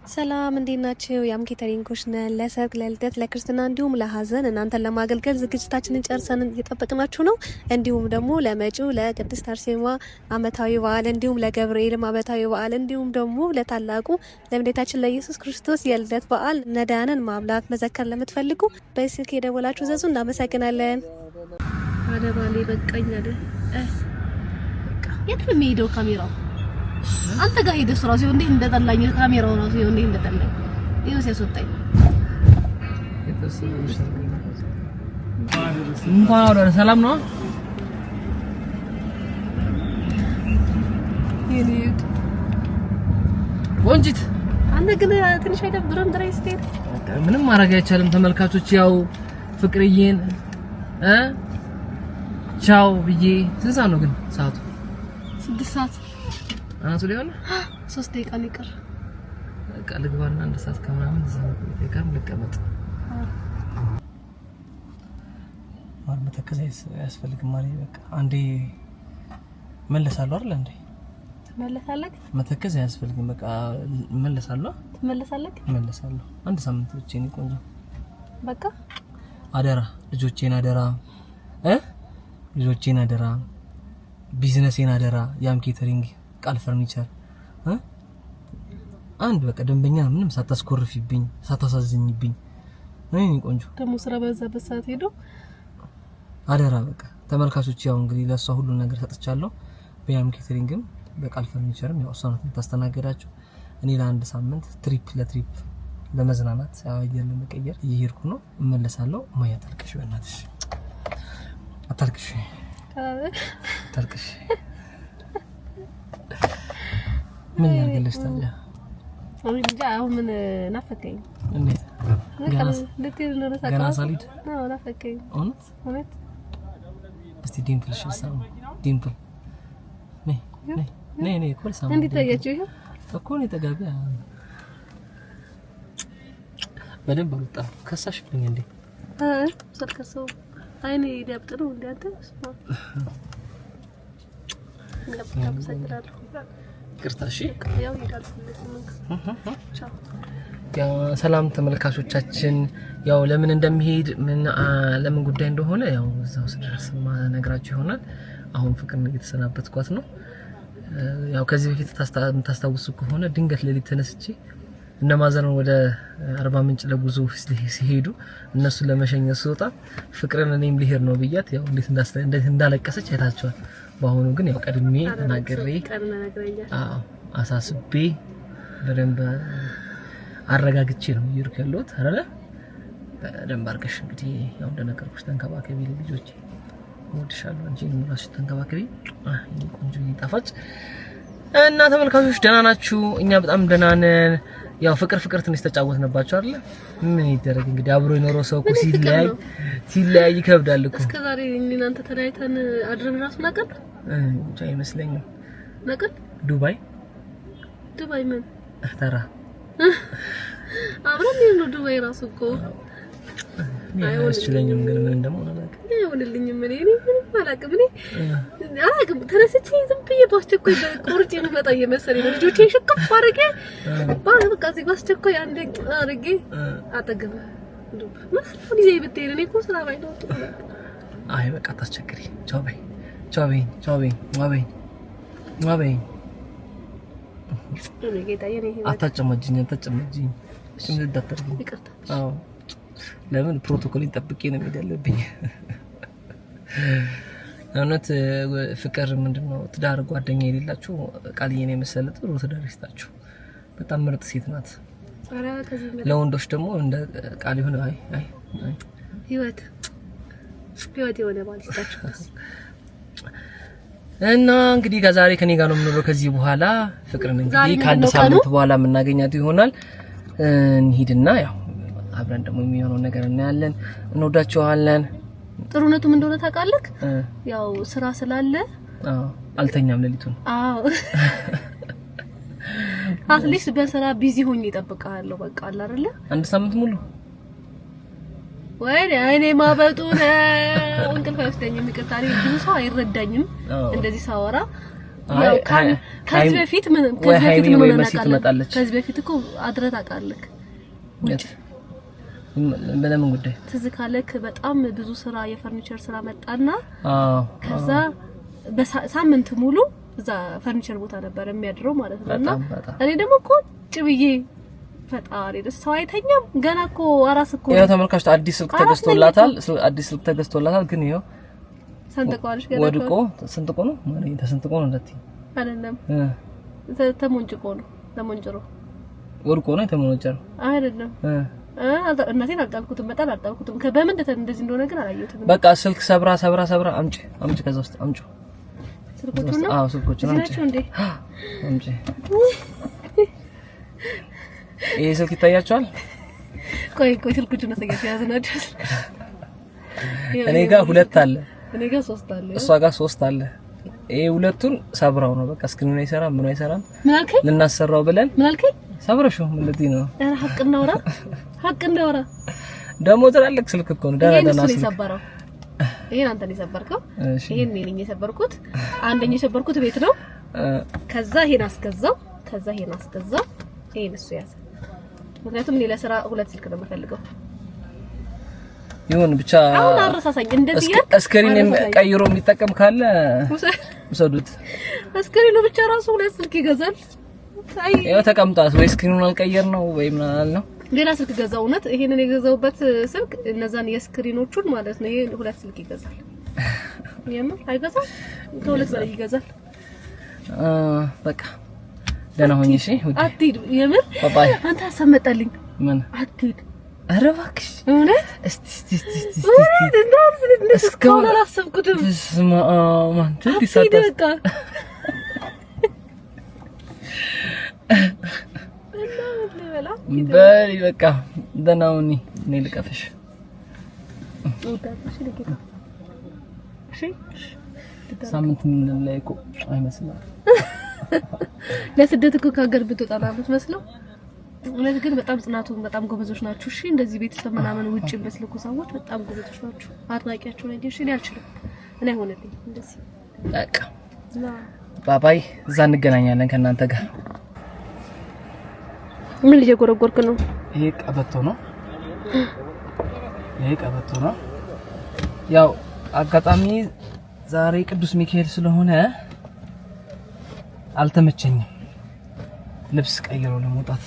ሰላም እንዴት ናችሁ? ያም ኬተሪንጎች ነን። ለሰርግ፣ ለልደት፣ ለክርስትና እንዲሁም ለሀዘን እናንተን ለማገልገል ዝግጅታችንን ጨርሰን እየጠበቅናችሁ ነው። እንዲሁም ደግሞ ለመጪው ለቅድስት አርሴማ አመታዊ በዓል እንዲሁም ለገብርኤልም አመታዊ በዓል እንዲሁም ደግሞ ለታላቁ ለመድኃኒታችን ለኢየሱስ ክርስቶስ የልደት በዓል ነዳያንን ማብላት መዘከር ለምትፈልጉ በስልክ የደወላችሁ ዘዙ። እናመሰግናለን። አደባሌ በቃኝ አለ። የት ነው የሚሄደው ካሜራው? አንተ ጋር ሄደስ ራሱ እንዴ እንደጠላኝ ካሜራው ራሱ እንዴ እንደጠላኝ ይኸው ሲያስወጣኝ እንኳን አውራ ሰላም ነው ይሄድ ወንጂት አንተ ግን ትንሽ አይደብርም? ድረስ ስትሄድ ምንም ማድረግ አይቻልም። ተመልካቾች ያው ፍቅርዬን ቻው ብዬ ስንት ሰዓት ነው ግን ሰዓቱ? 6 ሰዓት አናቱ ላይ ሆነ 3 ደቂቃ ይቀር። በቃ ልግባና 1 ሰዓት ከምናምን ደቂቃም ልቀመጥ። ማር መተከዝ ያስፈልግም ማለት በቃ አንዴ መለሳለሁ አይደል? አንዴ ትመለሳለህ። መተከዝ ያስፈልግም በቃ መለሳለሁ። ትመለሳለህ? መለሳለሁ። 1 ሳምንት ብቻ ነው ቆንጆ። በቃ አደራ ልጆቼን አደራ ልጆቼን አደራ ቢዝነሴን አደራ ያም ኬተሪንግ ቃል ፈርኒቸር አንድ በቃ ደንበኛ ምንም ሳታስኮርፊብኝ ሳታሳዝኝብኝ እኔ ቆንጆ ደሞ ስራ በዛበት ሰዓት ሄዶ አደራ በቃ ተመልካቾች ያው እንግዲህ ለሷ ሁሉ ነገር ሰጥቻለሁ። በያም ኬተሪንግም በቃል ፈርኒቸርም ያው እሷን ተስተናገዳችሁ። እኔ ለአንድ ሳምንት ትሪፕ ለመዝናናት አየር ለመቀየር እየሄድኩ ነው። እመለሳለሁ። ማያ ታልቅሽ በእናትሽ አታልቅሽ ታልቅሽ ምን ያርግልሽ ታዲያ? እንጃ አሁን ምን ናፈቀኝ። እንዴት ገና ሳሊድ ነው ናፈቀኝ። እውነት እስቲ ዲምፕልሽ ሰው ዲምፕል ነይ ኮል ሰው እንዴት ታያችሁ? ይሄ እኮ ነው ተጋቢያ በደንብ አውጣ ከሳሽብኝ እንዴ ሰልከሰው አይኔ ዲያብጥ ነው እንዴ አንተ ቅርታሽ ያው ይዳል ያው ሰላም ተመልካቾቻችን ያው ለምን እንደሚሄድ ለምን ጉዳይ እንደሆነ ያው እዛው ስደርስ ማነግራችሁ ይሆናል። አሁን ፍቅር እየተሰናበትኳት ነው። ያው ከዚህ በፊት ታስታውሱ ከሆነ ድንገት ሌሊት ተነስቼ እነማዘርን ወደ አርባ ምንጭ ለጉዞ ሲሄዱ እነሱ ለመሸኘት ስወጣ ፍቅርን እኔም ልሄድ ነው ብያት ያው እንዴት እንዳለቀሰች አይታችኋል። በአሁኑ ግን ያው ቀድሜ ተናግሬ አሳስቤ በደንብ አረጋግጬ ነው ይርክ ያለሁት አይደለ? በደንብ አርገሽ እንግዲህ ያው እንደነገርኩሽ ተንከባከቢ ልጆቼ ወድሻለሁ እንጂ ምራሽ ተንከባከቢ ቆንጆ ይጣፋጭ እና ተመልካቾች ደህና ናችሁ? እኛ በጣም ደህና ነን። ያው ፍቅር ትንሽ ተጫወትነባችሁ አይደለ? ምን ይደረግ እንግዲህ አብሮ የኖረው ሰው እኮ ሲለያይ ይከብዳል እኮ። እስከ ዛሬ እናንተ ተለያይተን አድረን ራሱ ናቀል እንጃ አይመስለኝም። ናቀል ዱባይ ምን ተራ አብረን ነው ዱባይ ራሱ እኮ አይወስችለኝም ግን ምን እንደሆነ ነገር አይሆንልኝም። እኔ አላቅም ተነስቼ ዝም ብዬ ባስቸኳይ ቆርጬ ነው መጣ እየመሰለኝ ነው። ልጆቼ ሽቅፍ አድርጌ በቃ እዚህ ባስቸኳይ አንዴ አድርጌ አጠገብ ምን ይዘይ ብትሄድ እኔ እኮ ስራ ባይኖር አይ በቃ ታስቸግሪ። ቻው በይ እኔ ጌታዬ ነኝ። አታጨማጅኝ እሺ ምን እንዳታርጉ ይቅርታ። አዎ ለምን ፕሮቶኮልን ጠብቄ ነው የሚደልብኝ። እውነት ፍቅር ምንድነው ትዳር ጓደኛ የሌላችሁ ቃልዬን የመሰለ ጥሩ ትዳር ይስጣችሁ። በጣም ምርጥ ሴት ናት። አረ ከዚህ ለወንዶች ደግሞ እንደ ቃል ይሁን አይ ህይወት የሆነ ባል ይስጣችሁ። እና እንግዲህ ከዛሬ ከኔ ጋር ነው የምኖረው ከዚህ በኋላ ፍቅርን እንግዲህ ከአንድ ሳምንት በኋላ የምናገኛት ይሆናል። እንሂድና ያው አብረን ደግሞ የሚሆነው ነገር እናያለን። እንወዳቸዋለን። ጥሩነቱ ምን እንደሆነ ታውቃለህ? ያው ስራ ስላለ አልተኛም ሌሊቱን። አትሊስት በስራ ቢዚ ሆኜ እጠብቅሃለሁ። በቃ አለ አይደለ? 1 ሳምንት ሙሉ ወይ እኔ ማበጡ ነው እንቅልፍ አይወስደኝም። ይቅርታ ብዙ ሰው አይረዳኝም እንደዚህ ሳወራ ያው ከዚህ በፊት ምን እናውቃለን? ከዚህ በፊት እኮ አድረት አቃለክ ውጭ በለምን ጉዳይ ትዝ ካለክ በጣም ብዙ ስራ የፈርኒቸር ስራ መጣና ከዛ በሳምንት ሙሉ እዛ ፈርኒቸር ቦታ ነበር የሚያድረው ማለት ነውና እኔ ደግሞ ቁጭ ብዬ ፈጣሪ ደስ አይተኛም ገና እኮ አራስ እኮ ያው ተመልካቾች አዲስ ስልክ ተገዝቶላታል ግን ይሄው ሰንጥቋልሽ ገና ወድቆ ሰንጥቆ ነው ማለት ተሰንጥቆ ነው እንደት አይደለም ተሞንጭቆ ነው ተሞንጭሮ ወድቆ ነው ተሞንጭሮ አይደለም እናቴን አጣልኩትም በጣም አጣልኩትም በምን እንደዚህ እንደሆነ ግን አላየሁትም በቃ ስልክ ሰብራ አምጪ ከዛ ውስጥ አምጪ ስልኮቹን ነው ስልኮቹን አምጪ ይሄ ስልክ ይታያችኋል ቆይ ስልኮቹን አሳያችሁ ያዘናችሁ እኔ ጋር 2 አለ እኔ ጋር 3 አለ እሷ ጋር 3 አለ ይሄ ሁለቱን ሰብራው ነው በቃ ስክሪኑ አይሰራም ምን አይሰራም ምን አልከኝ ልናሰራው ብለን ምን አልከኝ ሰብረሽው ምን ልትይ ነው ሀቅ እንዳወራ ደሞ ትላልቅ ስልክ እኮ ነው ደህና ስልክ ሰበረው ይሄን አንተ ነው የሰበርከው ይሄን እኔ ነኝ የሰበርኩት አንደኛው የሰበርኩት ቤት ነው ከዛ ይሄን አስገዛው ይሄን እሱ ያዘ ምክንያቱም እኔ ለስራ 2 ስልክ ነው የምፈልገው ይሁን ብቻ አሁን አረሳሳኝ እንደዚህ ያክ ስክሪን ቀይሮ የሚጠቀም ካለ ወሰዱት ስክሪኑ ብቻ ራሱ 2 ስልክ ይገዛል ያው ተቀምጧል ወይ ስክሪኑን አልቀየር ነው ወይ ምን አልነው ሌላ ስልክ ገዛው እውነት ይሄንን የገዛውበት ስልክ እነዛን የስክሪኖቹን ማለት ነው ይሄ 2 ስልክ ይገዛል የምር አይገዛም ከሁለት በላይ ይገዛል በቃ ደህና ሆኜ እሺ አትሂድ የምር ባባይ አንተ አሰመጣልኝ ምን አትሂድ ኧረ እባክሽ እውነት እስቲ እስካሁን አላሰብኩትም ስማ ማንተ ዲሳታ በል በቃ ደህና ሁኚ እኔ ልቀፍሽ ሳምንት ምን ላይ እኮ አይመስልም ለስደት እኮ ከሀገር ብትወጣ ነው የምትመስለው እውነት ግን በጣም ጽናቱን በጣም ጎበዞች ናችሁ እሺ እንደዚህ ቤተሰብ ምናምን ውጪ በስልኩ ሰዎች በጣም ጎበዞች ናችሁ አድናቂያችሁ ነኝ እሺ እኔ አልችልም እኔ አይሆንልኝ እንደዚህ በቃ ባባይ እዛ እንገናኛለን ከእናንተ ጋር ምን እየጎረጎርክ ነው ይሄ ቀበቶ ነው ያው አጋጣሚ ዛሬ ቅዱስ ሚካኤል ስለሆነ አልተመቸኝም ልብስ ቀይሮ ለመውጣት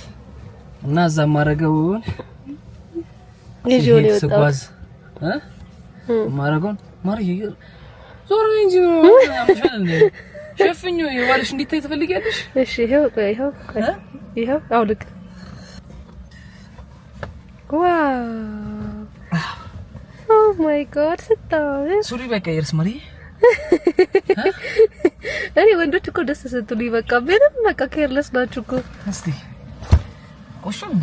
እና እዛ ማረገውን ይሄ ስጓዝ ማረገውን ማርዬ ዞር እንጂ አምሻል ሸፍኙ ይዋልሽ እንዲታይ ትፈልጊያለሽ እሺ ይሄው አውልቅ ዋው ኦ ማይ ጋድ ስታው ሱሪ በቀየርስ ማርዬ እኔ ወንዶች እኮ ደስ ስትሉ ይበቃ ምንም በቃ ኬርለስ ናችሁ እኮ እስቲ ቆሽም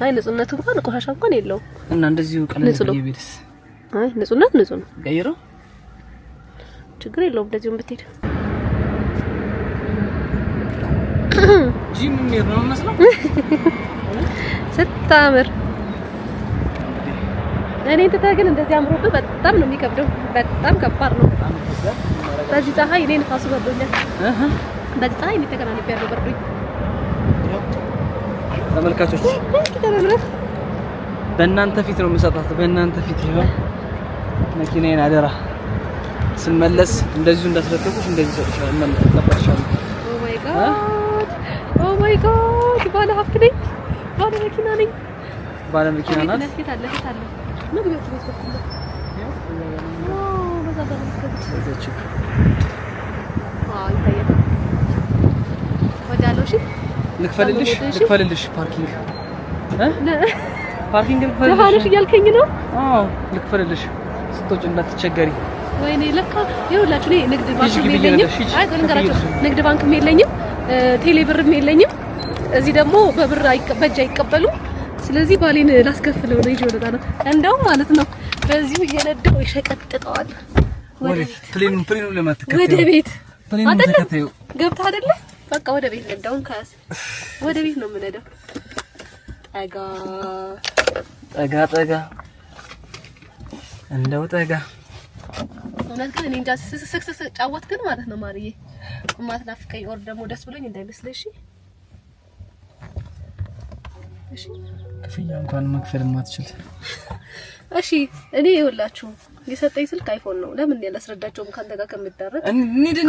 አይ ንጹህነት እንኳን ቆሻሻ እንኳን የለውም እና እንደዚሁ ቀለል ይብልስ አይ ንጹህነት ንጹህ ነው ቀይሮ ችግር የለውም እንደዚሁም ብትሄድ ጂም ምን ነው መስለው ስታምር እኔ ተታገን እንደዚህ አምሮብህ በጣም ነው የሚከብደው በጣም ከባድ ነው በዚህ ፀሐይ እኔ ንፋሱ በርዶኛል በዚህ ፀሐይ እኔ ተገናኝቼ ያለው በርዶኝ ተመልካቾች በእናንተ ፊት ነው የምሰጣት በእናንተ ፊት ይሄው መኪናዬን አደራ ስንመለስ እንደዚሁ እንዳስረከብኩሽ እንደዚህ ሰጥሻለሁ ተቀበልሻለሁ ኦ ማይ ጋድ ባለ ሀብት ነኝ ባለ መኪና ነኝ ባለ መኪና ናት ለፊት አለ ምን ነው ተስፈኩልኝ በዛ በዛ ይታያል ወዳለው እሺ ልክፈልልሽ ፓርኪንግ ፓርኪንግ ልክፈልልሽ እያልከኝ ነው አዎ ልክፈልልሽ ስትወጪ እንዳትቸገሪ ወይኔ ለካ ይኸውላችሁ እኔ ንግድ ባንክ የለኝም አይ ልንገራችሁ ንግድ ባንክ የለኝም ቴሌ ብርም የለኝም እዚህ ደግሞ በብር በእጅ አይቀበሉም ስለዚህ ባሌን ላስከፍለው ነው ይዤ ወጣ ነው እንደው ማለት ነው በዚሁ እየነደው ይሸቀጥጠዋል ፕሌኑ ለማትከተው ወደ ቤት ፕሌኑ ተከተዩ ገብታ አይደለ በቃ ወደ ቤት እንደው ካስ ወደ ቤት ነው የምነደው ጠጋ እንደው ጠጋ እውነት ግን እኔ እንጃ ስስስስ ጫወት ግን ማለት ነው ማርዬ ማትናፍቀኝ ኦር ደግሞ ደስ ብሎኝ እንዳይመስልሽ እሺ ክፍያ እንኳን መክፈል ማትችል እሺ እኔ ይኸውላችሁ የሰጠኝ ስልክ አይፎን ነው ለምን ያላስረዳቸውም ካንተ ጋር ከምትዳረቅ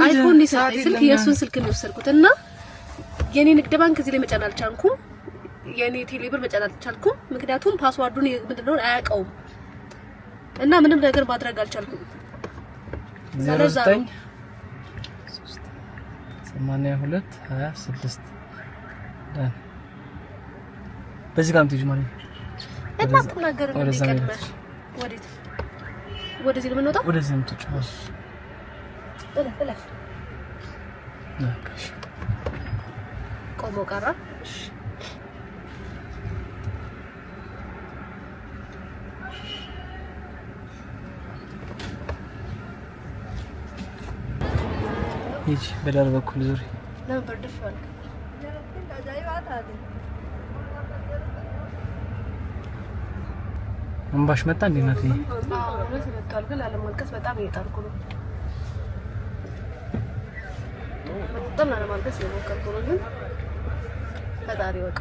አይፎን የሰጠኝ ስልክ የሱን ስልክ ነው ወሰድኩትና የኔ ንግድ ባንክ እዚህ ላይ መጫን አልቻልኩም የኔ ቴሌብር መጫን አልቻልኩም ምክንያቱም ፓስዋርዱን ምንድነው አያውቀውም እና ምንም ነገር ማድረግ አልቻልኩም 09 82 26 በዚህ ጋር ምትይዙ ማለት እና ተናገር ምን ይቀርማል ወደዚህ ነው የምንወጣው ወደዚህ ነው የምትወጪው እለፍ ናካሽ ቆሞ ቀራ እሺ ይቺ በዳር በኩል ዙሪ ነበር ደፋል እንባሽ መጣ እንዴ ናት? አዎ ወለስ መጣል ግን አለማልቀስ በጣም እየጣርኩ ነው። በጣም አለማልቀስ እየሞከርኩ ነው ግን ፈጣሪ ወቅ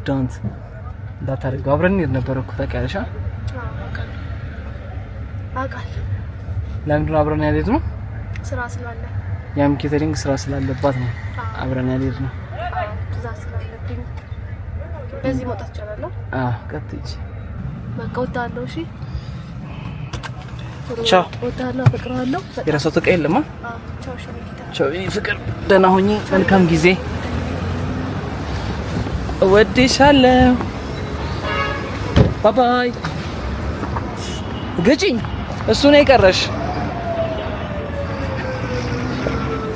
ዶንት እንዳታደርገው አብረን እንሂድ ነበር እኮ ታውቂያለሽ? አውቃለሁ። ለምንድን ነው አብረን ያልሄድነው? ስራ ስላለ ያም ኬተሪንግ ስራ ስላለባት ነው አብረን ያልሄድነው። ትእዛዝ ስላለብኝ በዚህ መውጣት ይቻላል? ቀጥይ በቃ ወጣለሁ። እሺ ቻው። ወጣለሁ። አፈቅርሃለሁ። የራስዎ ተቀየለማ? ቻው። ቻው ፍቅር፣ ደህና ሁኚ። መልካም ጊዜ። እወድሻለሁ። ባይ ግጭኝ። እሱ ነው የቀረሽ።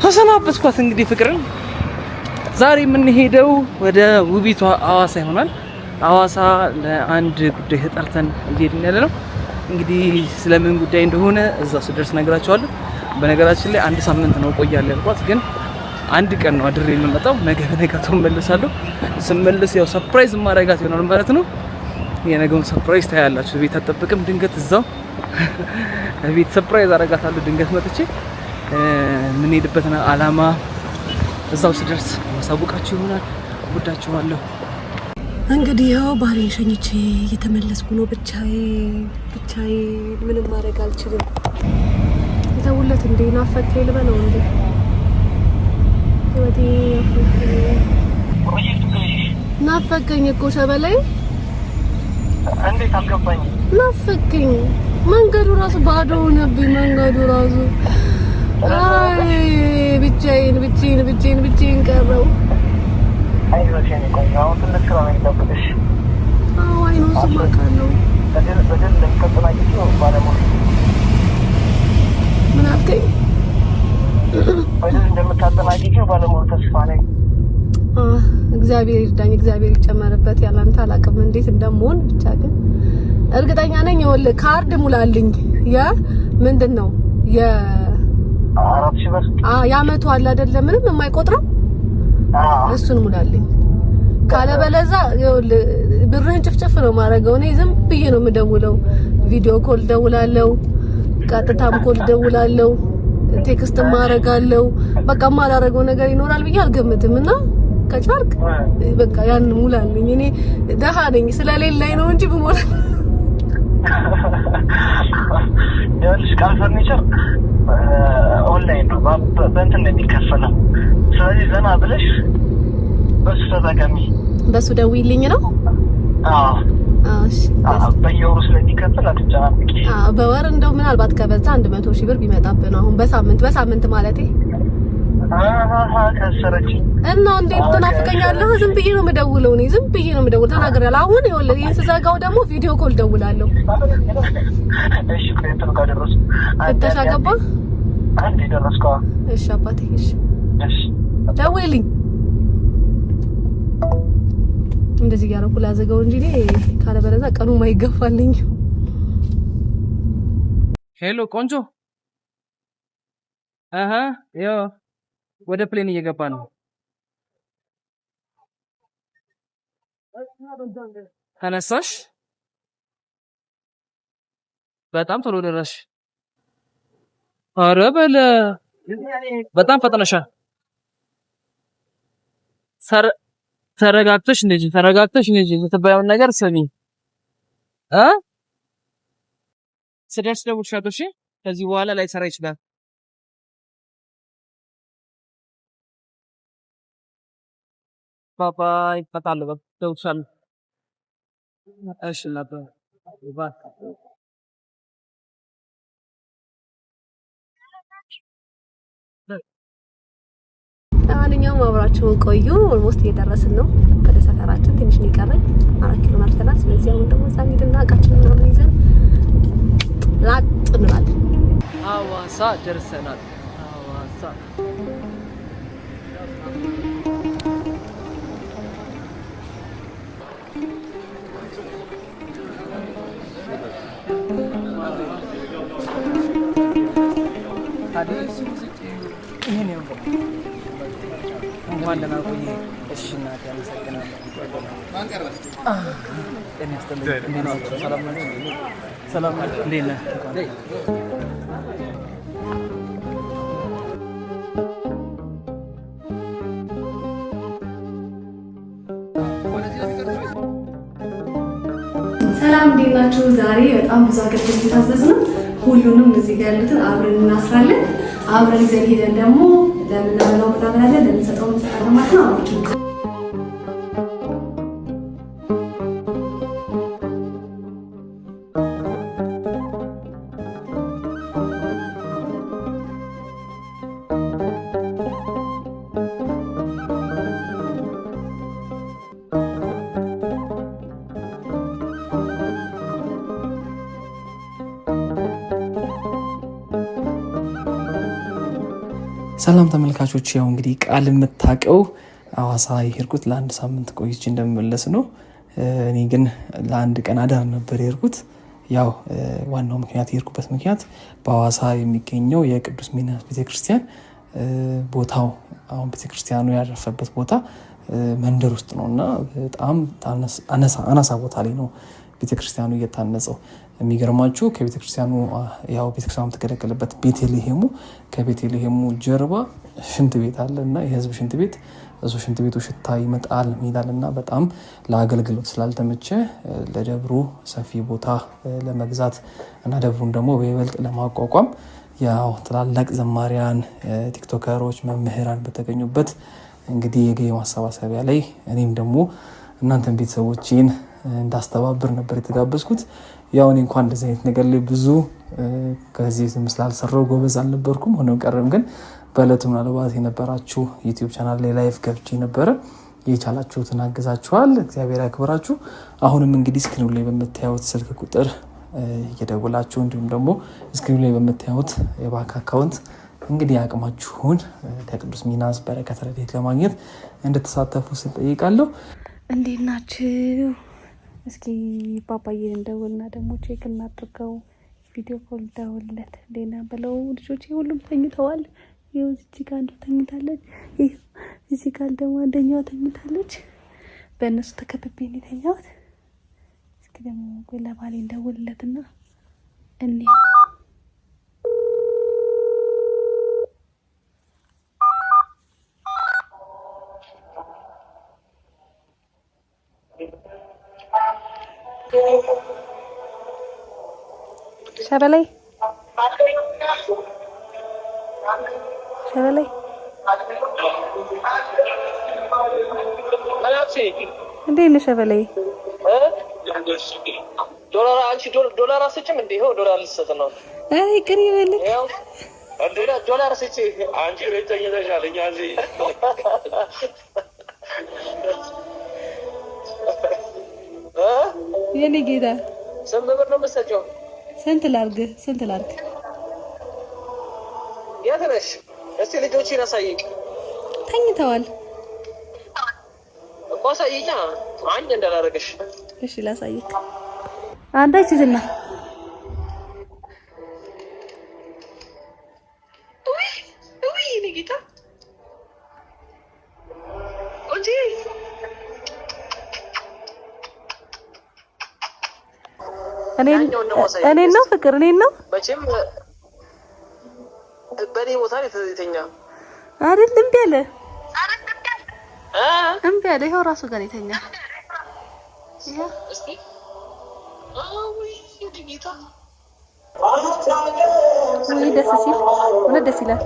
ተሰናበትኳት እንግዲህ ፍቅርን። ዛሬ የምንሄደው ወደ ውቢቷ አዋሳ ይሆናል። አዋሳ ለአንድ ጉዳይ ተጠርተን እየሄድን ያለ ነው። እንግዲህ ስለምን ጉዳይ እንደሆነ እዛው ስደርስ ነግራችኋለሁ። በነገራችን ላይ አንድ ሳምንት ነው ቆያለሁ ያልኳት፣ ግን አንድ ቀን ነው አድሬ የምመጣው። ነገ በነጋታው እመለሳለሁ። ስመለስ ያው ሰርፕራይዝ ማድረጋት ይሆናል ማለት ነው። የነገውን ሰርፕራይዝ ታያላችሁ። ቤት አጠብቅም፣ ድንገት እዛው ቤት ሰርፕራይዝ አደርጋታለሁ። ድንገት መጥቼ የምንሄድበትን አላማ እዛው ስደርስ ማሳወቃችሁ ይሆናል። ወዳችኋለሁ። እንግዲህ ያው ባህሬን ሸኝቼ እየተመለስኩ ነው። ብቻዬ ምንም ማድረግ አልችልም። ዘውለት እንዴ ናፈከኝ ልበለው እንዴ ወዲ ናፈከኝ እኮ ሸበላይ እንዴት አልገባኝ። ናፈከኝ። መንገዱ ራሱ ባዶ ሆነብኝ። መንገዱ ራሱ አይ ብቻዬን ቀረው። አይዞሽ የኔ ቆንጆ፣ አሁን ትልቅ ስራ ነው የሚጠብቅሽ። አዎ አይኖ ስማካለሁ። በደል ለምትቀጥላችሁ ባለሙሉ ምን አልከኝ? በደል እንደምታጠናቂው ባለሙሉ ተስፋ ነኝ። እግዚአብሔር ይርዳኝ፣ እግዚአብሔር ይጨመርበት። ያላንተ አላውቅም እንዴት እንደምሆን፣ ብቻ ግን እርግጠኛ ነኝ። ይኸውልህ ካርድ ሙላልኝ። ምንድን ነው የ4 ሺህ ብር የዓመቱ አለ አይደለ? ምንም የማይቆጥረው እሱን ሙላልኝ። ካለበለዛ ይኸውልህ ብርህን ጭፍጭፍ ነው ማረገው። እኔ ዝም ብዬ ነው የምደውለው። ቪዲዮ ኮል ደውላለሁ፣ ቀጥታም ኮል ደውላለሁ፣ ቴክስት ማረጋለሁ። በቃ ማላረገው ነገር ይኖራል ብዬ አልገምትም። እና ከቻልክ በቃ ያን ሙላልኝ። እኔ ደሃ ነኝ ስለሌለኝ ነው እንጂ ብሞላ ያልሽ ቃል ፈርኒቸር ኦንላይን ነው በእንትን ነው የሚከፈለው። ስለዚህ ዘና ብለሽ በሱ ተጠቀሚ። በሱ ደውይልኝ ነው። እሺ በየወሩ ስለሚከፈል አትጨናነቂ። በወር እንደው ምናልባት ከበዛ 100 ሺህ ብር ቢመጣብን አሁን በሳምንት ማለቴ ከሰረች እና እንዴት ትናፍቀኛለህ? ዝም ብዬ ነው የምደውለው። እኔ ዝም ብዬ ነው የምደውለው። ተናግሬያለሁ። አሁን ይኸውልህ ይሄን ስዘጋው ደግሞ ቪዲዮ ኮል ደውላለሁ። እሺ ከእንትን ጋር ደረስኩ። ፍተሻ ገባ አንዴ ደረስኩ። እሺ አባቴ፣ እሺ ደውልልኝ። እንደዚህ ያረኩ ላዘጋው እንጂ እኔ ካለበለዛ ቀኑ ማይገፋልኝ። ሄሎ ቆንጆ፣ ያው ወደ ፕሌን እየገባ ነው። ተነሳሽ? በጣም ቶሎ ደረስሽ። ኧረ በለ በጣም ፈጥነሻል። ተረጋግተሽ እንደዚህ የምትባየውን ነገር ስሚ ስደርስ ደውልሻለሁ። እሺ ከዚህ በኋላ ላይ ሰራ ይችላል። ባባይ ፈታለሁ ደውልሻለሁ። እሺ ነበር ባይ ለማንኛውም አብራችሁ ቆዩ። ኦልሞስት እየደረስን ነው ወደ ሰፈራችን። ትንሽ ነው የቀረኝ 4 ኪሎ ማርተናል። ስለዚህ አሁን ደግሞ እዛ እንሂድና እቃችንን ምናምን ይዘን ላጥ እንላለን። ሐዋሳ ደርሰናል። ሐዋሳ ይሄን ነው እንኳን ደህና ቆይ። እሺ እናቴ አመሰግናለሁ። ማን ቀረ? ሰላም ነው። እንዴት ነህ? ሰላም እንዴት ናችሁ? ዛሬ በጣም ብዙ አገልግሎት የታዘዝነው ሁሉንም እዚህ ጋር ያሉትን አብረን እናስራለን። አብረን ይዘን ሄደን ደግሞ ለምንበላው እናበላለን፣ ለምንሰጠው እንሰጣለን ማለት ነው። አብረን ሰላም ተመልካቾች፣ ያው እንግዲህ ቃል የምታውቀው ሐዋሳ የሄድኩት ለአንድ ሳምንት ቆይቼ እንደምመለስ ነው። እኔ ግን ለአንድ ቀን አዳር ነበር የሄድኩት። ያው ዋናው ምክንያት የሄድኩበት ምክንያት በሐዋሳ የሚገኘው የቅዱስ ሚናስ ቤተክርስቲያን ቦታው አሁን ቤተክርስቲያኑ ያረፈበት ቦታ መንደር ውስጥ ነውና በጣም አናሳ ቦታ ላይ ነው ቤተክርስቲያኑ እየታነጸው። የሚገርማችሁ ከቤተክርስቲያኑ ያው ቤተክርስቲያኑ የምትገለገልበት ቤተልሔሙ ከቤተልሔሙ ጀርባ ሽንት ቤት አለ እና የህዝብ ሽንት ቤት እሱ ሽንት ቤቱ ሽታ ይመጣል ይላል እና በጣም ለአገልግሎት ስላልተመቸ ለደብሩ ሰፊ ቦታ ለመግዛት እና ደብሩን ደግሞ በይበልጥ ለማቋቋም ያው ትላላቅ ዘማሪያን፣ ቲክቶከሮች፣ መምህራን በተገኙበት እንግዲህ የገቢ ማሰባሰቢያ ላይ እኔም ደግሞ እናንተን ቤተሰቦቼን እንዳስተባብር ነበር የተጋበዝኩት። ያው እኔ እንኳን እንደዚህ አይነት ነገር ላይ ብዙ ከዚህ ስላልሰራው ጎበዝ አልነበርኩም። ሆኖም ቀረም ግን በእለቱ ምናልባት የነበራችሁ ዩቲዩብ ቻናል ላይ ላይቭ ገብቼ ነበረ። የቻላችሁትን አግዛችኋል፣ እግዚአብሔር ያክብራችሁ። አሁንም እንግዲህ ስክሪኑ ላይ በምታዩት ስልክ ቁጥር እየደውላችሁ እንዲሁም ደግሞ ስክሪኑ ላይ በምታዩት የባንክ አካውንት እንግዲህ አቅማችሁን ከቅዱስ ሚናስ በረከት ረድኤት ለማግኘት እንድትሳተፉ ስል ጠይቃለሁ። እንዴት ናችሁ? እስኪ ባባዬን እንደውልና ደግሞ ቼክ እናድርገው። ቪዲዮ ኮል ደውልለት ሌና በለው። ልጆቼ ሁሉም ተኝተዋል። ይኸው እዚህ ጋር አንዱ ተኝታለች፣ እዚህ ጋር ደግሞ አንደኛዋ ተኝታለች። በእነሱ ተከብቤ ነው የተኛሁት። እስኪ ደግሞ ለባሌ እንደውልለትና እኔ ሸበላይ እንዴት ነሽ ሸበላይ? ዶላር አሰጭም እንዴ? ይኸው ዶላር ልትሰጥ ነው። አይ ቅሪ በልክ ዶላር አሰጭ አንቺ ረተኛ ተሻለኛ እዚህ የኔ ጌታ ስንት ብር ነው የምትሰጪው? ስንት ላድርግ? የት ነሽ? እስቲ ልጆችን አሳይኝ። ተኝተዋል እኮ አሳይኛ። አንድ እንዳላረገሽ። እሺ ላሳይክ። አንዳች ዝና ወይ የኔ ጌታ እንጂ እኔ ነው ፍቅር፣ እኔ ነው በኔ ቦታ ላይ ተዘይተኛ አይደል? እምቢ አለ እምቢ አለ። ይሄው ራሱ ጋር የተኛ ይሄ እስቲ ጌታ ወይ ደስ ሲል ምን ደስ ይላል።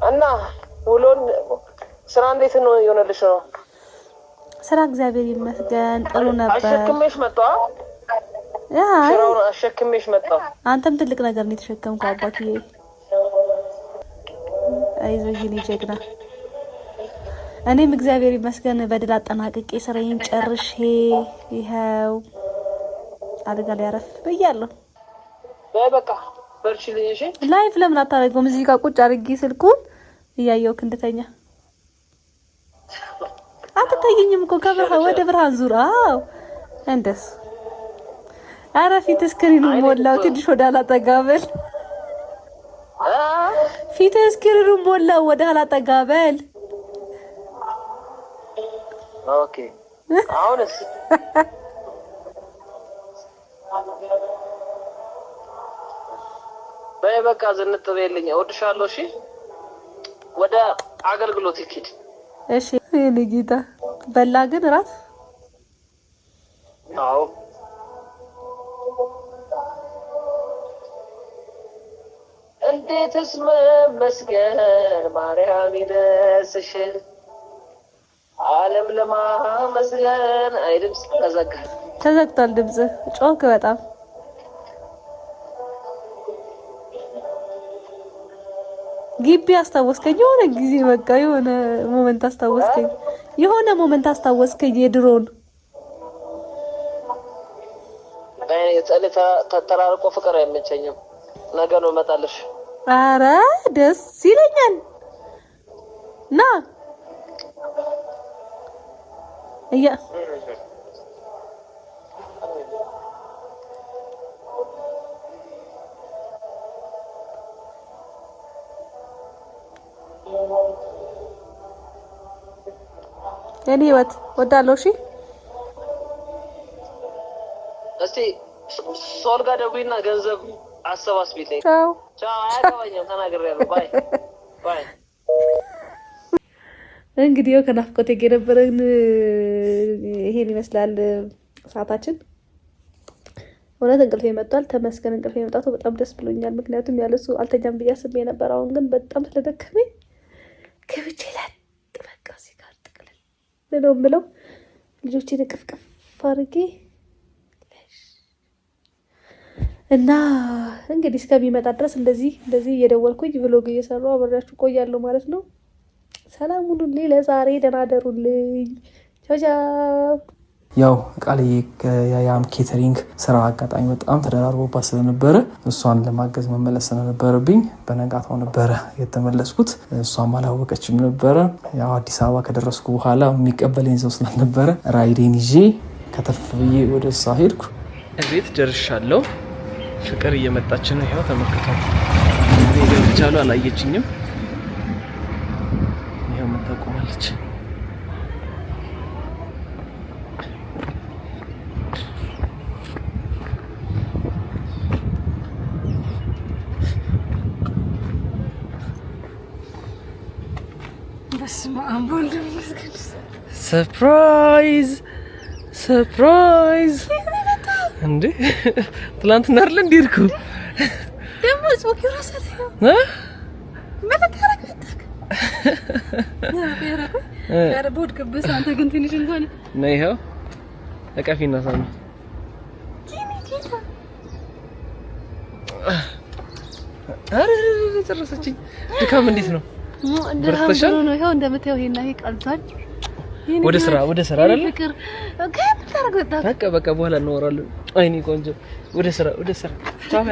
እና ውሎን ስራ እንዴት ነው የሆነልሽ ነው? ስራ እግዚአብሔር ይመስገን ጥሩ ነበር። አሸክሜሽ መጣሁ። ስራውን አሸክሜሽ መጣሁ። አንተም ትልቅ ነገር ነው የተሸከምከው አባትዬ። አይዞህ የኔ ጀግና። እኔም እግዚአብሔር ይመስገን በድል አጠናቅቄ ስራዬን ጨርሼ ይሄው አልጋ ላይ አረፍ ብያለሁ። በቃ በርቺልኝ እሺ። ላይፍ ለምን አታረገውም? እዚህ ጋር ቁጭ አድርጌ ስልኩን እያየሁክ እንድተኛ አትታየኝም እኮ ከብርሃን ወደ ብርሃን ዙር። አዎ እንደስ ኧረ ፊት ስክሪኑ ሞላው። ትንሽ ወደ ኋላ ጠጋ በል። ፊት ስክሪኑ ሞላው። ወደ ኋላ ጠጋ በል። ኦኬ አሁንስ በቃ ዝንጥ በይልኝ። እወድሻለሁ። እሺ ወደ አገልግሎት ይኪድ። እሺ የኔ ጌታ በላ ግን እራት? አዎ እንዴትስ መስገን ማርያም ይደስሽ ዓለም ለማመስገን አይድምስ ተዘግቷል። ድምጽ ጮክ በጣም ግቢ አስታወስከኝ። የሆነ ጊዜ በቃ የሆነ ሞመንት አስታወስከኝ የድሮን ተራርቆ ፍቅር አይመቸኝም። ነገ ነው እመጣለሽ። ኧረ ደስ ይለኛል። ና እኔ ህይወት ወዳለው። እሺ እስቲ ሶል ጋር ደውይና ገንዘብ አሰባስቢልኝ። ቻው ቻው። አያገባኝም ተናግሬያለሁ። ባይ ባይ። እንግዲህ ያው ከናፍቆት የነበረን ይሄን ይመስላል ሰዓታችን። እውነት እንቅልፌ መጥቷል። ተመስገን እንቅልፌ መጣቱ በጣም ደስ ብሎኛል። ምክንያቱም ያለሱ አልተኛም ብዬ አስቤ ነበር። አሁን ግን በጣም ስለደከመኝ ከብቼ በቃ እዚህ ጋር ጥቅልል ነው የምለው። ልጆቼን እቅፍቅፍ አድርጌ እና እንግዲህ እስከሚመጣ ድረስ እንደዚህ እየደወልኩኝ ብሎግ እየሰራሁ አብሬያችሁ ቆያለሁ ማለት ነው። ሰላም ሁኑልኝ። ለዛሬ ደህና ደሩልኝ። ቻው ቻው። ያው ቃልዬ ያም ኬተሪንግ ስራ አጋጣሚ በጣም ተደራርቦባት ስለነበረ እሷን ለማገዝ መመለስ ስለነበረብኝ በነጋታው ነበረ የተመለስኩት። እሷም አላወቀችም ነበረ። ያው አዲስ አበባ ከደረስኩ በኋላ የሚቀበለኝ ሰው ስላልነበረ ራይዴን ይዤ ከተፍ ብዬ ወደ እሷ ሄድኩ። እቤት ደርሻለሁ። ፍቅር እየመጣች ነው። ይሄው ተመልከቷት። ገብቻሉ አላየችኝም። ይሄው መጣቆማለች። ሰርፕራይዝ እንዴ! ትላንትና አይደል እንዲርኩ ደሞ ጽውቅ ይራሳለሁ ያረ ቦድ ከበስ አንተ ግን ትንሽ እንኳን ነይ። ይሄው አቀፊና ሳሚ አረ ተረሰችኝ። ድካም እንዴት ነው? እንደራም ነው። ይሄው እንደምታየው ይሄና ይሄ ቀልቷል። ወደ ስራ አይደል? ፍቅር በቃ በቃ በኋላ እናወራለን። አይኔ ቆንጆ ወደ ስራ ቻው።